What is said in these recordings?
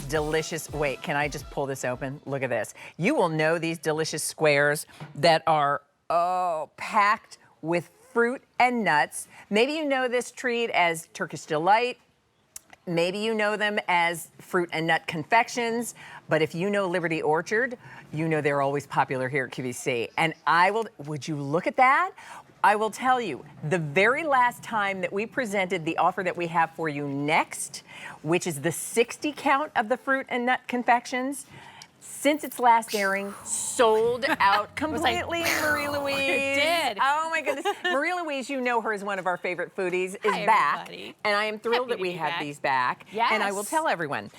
delicious, wait, can I just pull this open? Look at this. You will know these delicious squares that are, packed with fruit and nuts. Maybe you know this treat as Turkish Delight. Maybe you know them as fruit and nut confections, but if you know Liberty Orchard, you know they're always popular here at QVC. And would you look at that? I will tell you, the very last time that we presented the offer that we have for you next, which is the 60 count of the fruit and nut confections, since its last airing, sold out completely. Marie Louise. It did. Oh my goodness. Marie Louise, you know her as one of our favorite foodies, is Hi, back. everybody. And I am thrilled Happy that we to be have back. these back. Yes. And I will tell everyone,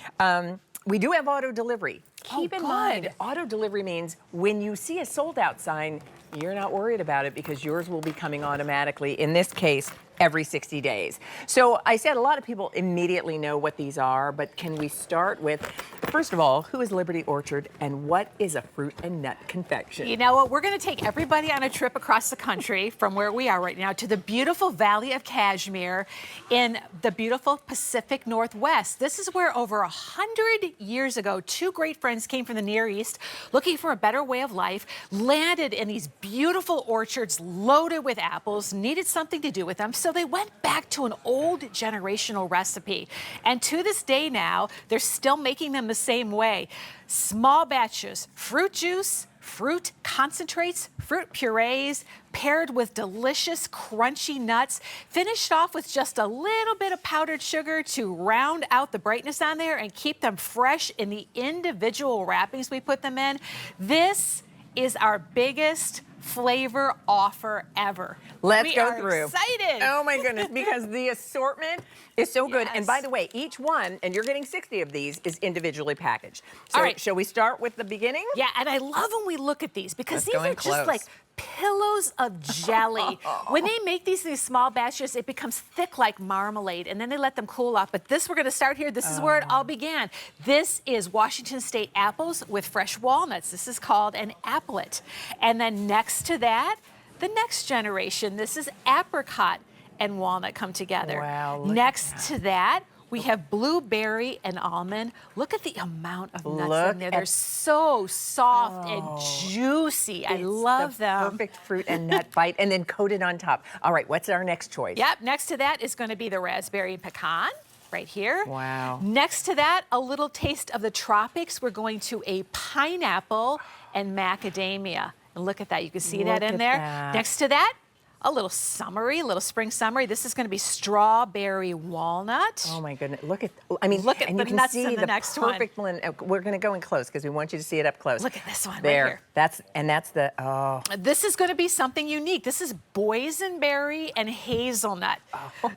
we do have auto delivery. Keep in mind, good. auto delivery means when you see a sold out sign, you're not worried about it because yours will be coming automatically, in this case, every 60 days. So I said a lot of people immediately know what these are, but can we start with, first of all, who is Liberty Orchard and what is a fruit and nut confection? You know what? We're going to take everybody on a trip across the country from where we are right now to the beautiful Valley of Kashmir in the beautiful Pacific Northwest. This is where over 100 years ago, two great friends came from the Near East looking for a better way of life, landed in these beautiful orchards loaded with apples, needed something to do with them, so they went back to an old generational recipe. And to this day now, they're still making them the same way. Small batches, fruit juice, fruit concentrates, fruit purees, paired with delicious crunchy nuts, finished off with just a little bit of powdered sugar to round out the brightness on there and keep them fresh in the individual wrappings we put them in. This is our biggest flavor offer ever. Let's go We through. are excited. Oh my goodness, because the assortment is so good. Yes. And by the way, each one, and you're getting 60 of these, is individually packaged. So All right. shall we start with the beginning? Yeah, and I love when we look at these because Let's go these in are just close. like pillows of jelly. When they make these small batches, it becomes thick like marmalade, and then they let them cool off. But this, we're going to start here. This is where it all began. This is Washington State apples with fresh walnuts. This is called an applet. And then next to that, the next generation, this is apricot and walnut come together. Wow, look Next at to that, we have blueberry and almond. Look at the amount of nuts Look in there. at- They're so soft and juicy. I love the them. Perfect fruit and nut bite, and then coated on top. All right, what's our next choice? Yep, next to that is going to be the raspberry and pecan. Right here. Wow. Next to that, a little taste of the tropics. We're going to a pineapple and macadamia. And look at that. You can see that Look in at there. that. Next to that, a little spring summery. This is going to be strawberry walnut. Oh my goodness! Look at, I mean, Look at and the you can nuts see in the next one. perfect blend. We're going to go in close because we want you to see it up close. Look at this one right there. here. That's the This is going to be something unique. This is boysenberry and hazelnut.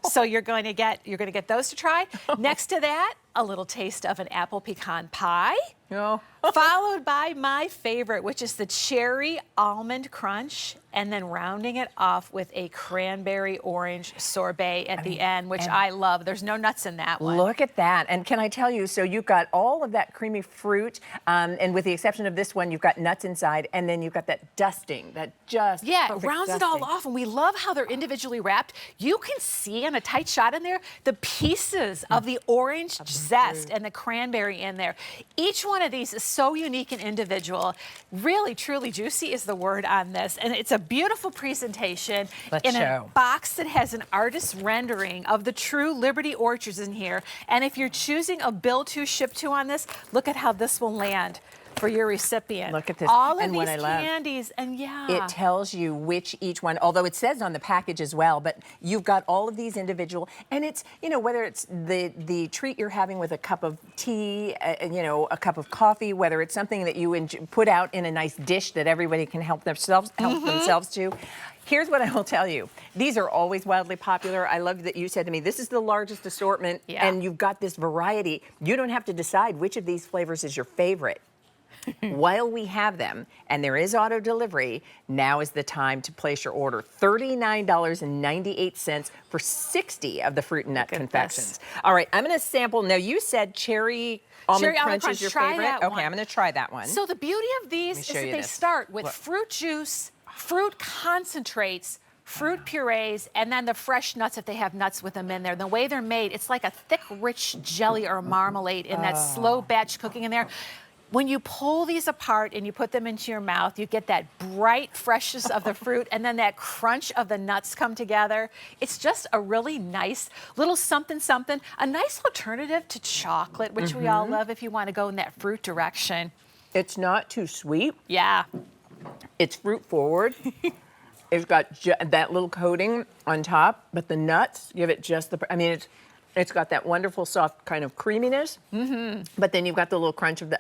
So you're going to get those to try. Next to that, a little taste of an apple pecan pie. No. Followed by my favorite, which is the cherry almond crunch, and then rounding it off with a cranberry orange sorbet at the end, which I love. There's no nuts in that one. Look at that. And can I tell you, so you've got all of that creamy fruit, and with the exception of this one, you've got nuts inside, and then you've got that dusting, that just Yeah, it perfect rounds it dusting. all off, and we love how they're individually wrapped. You can see in a tight shot in there the pieces of the orange zest and the cranberry in there. Each one of these is so unique and individual. Really, truly juicy is the word on this, and it's a beautiful presentation Let's in a show. box that has an artist's rendering of the true Liberty Orchards in here. And if you're choosing a bill to, ship to on this, look at how this will land for your recipient. Look at this. All of And what these I love, candies, and it tells you which each one, although it says on the package as well, but you've got all of these individual, and it's, you know, whether it's the treat you're having with a cup of tea, you know, a cup of coffee, whether it's something that you put out in a nice dish that everybody can help themselves to. Here's what I will tell you. These are always wildly popular. I love that you said to me, this is the largest assortment, and you've got this variety. You don't have to decide which of these flavors is your favorite. While we have them, and there is auto delivery, now is the time to place your order. $39.98 for 60 of the fruit and nut confections. All right, I'm going to sample. Now, you said cherry almond crunch is your favorite. Okay, I'm going to try that one. So the beauty of these is that they start with fruit juice, fruit concentrates, fruit purees, and then the fresh nuts if they have nuts with them in there. The way they're made, it's like a thick, rich jelly or marmalade in that slow batch cooking in there. When you pull these apart and you put them into your mouth, you get that bright freshness of the fruit and then that crunch of the nuts come together. It's just a really nice little something, something, a nice alternative to chocolate, which we all love if you want to go in that fruit direction. It's not too sweet. Yeah. It's fruit forward. It's got that little coating on top, but the nuts give it just the, I mean, it's got that wonderful soft kind of creaminess, but then you've got the little crunch of the,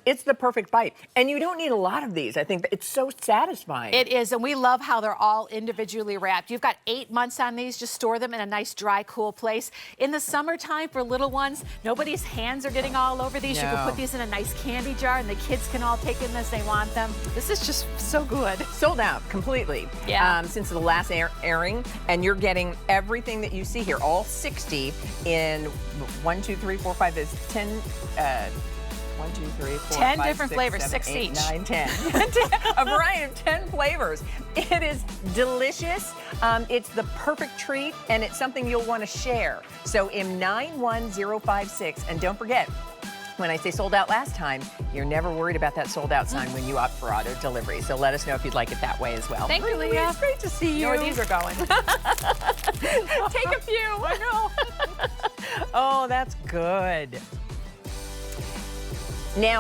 it's the perfect bite. And you don't need a lot of these. I think that it's so satisfying. It is, and we love how they're all individually wrapped. You've got 8 months on these. Just store them in a nice, dry, cool place. In the summertime for little ones, nobody's hands are getting all over these. You can put these in a nice candy jar, and the kids can all take them as they want them. This is just so good. Sold out completely since the last airing, and you're getting everything that you see here, all 60 in 1, 2, 3, 4, 5, there's 10, 1, 2, 3, 4, 10 5, different 6, flavors, 7, 6 8, each. 9, 10. A variety of 10 flavors. It is delicious. It's the perfect treat, and it's something you'll want to share. So M91056, and don't forget, when I say sold out last time, you're never worried about that sold out sign when you opt for auto delivery. So let us know if you'd like it that way as well. Thank you, Leah. It's great to see you. You know where these are going. Take a few. I know. Oh, that's good. Now,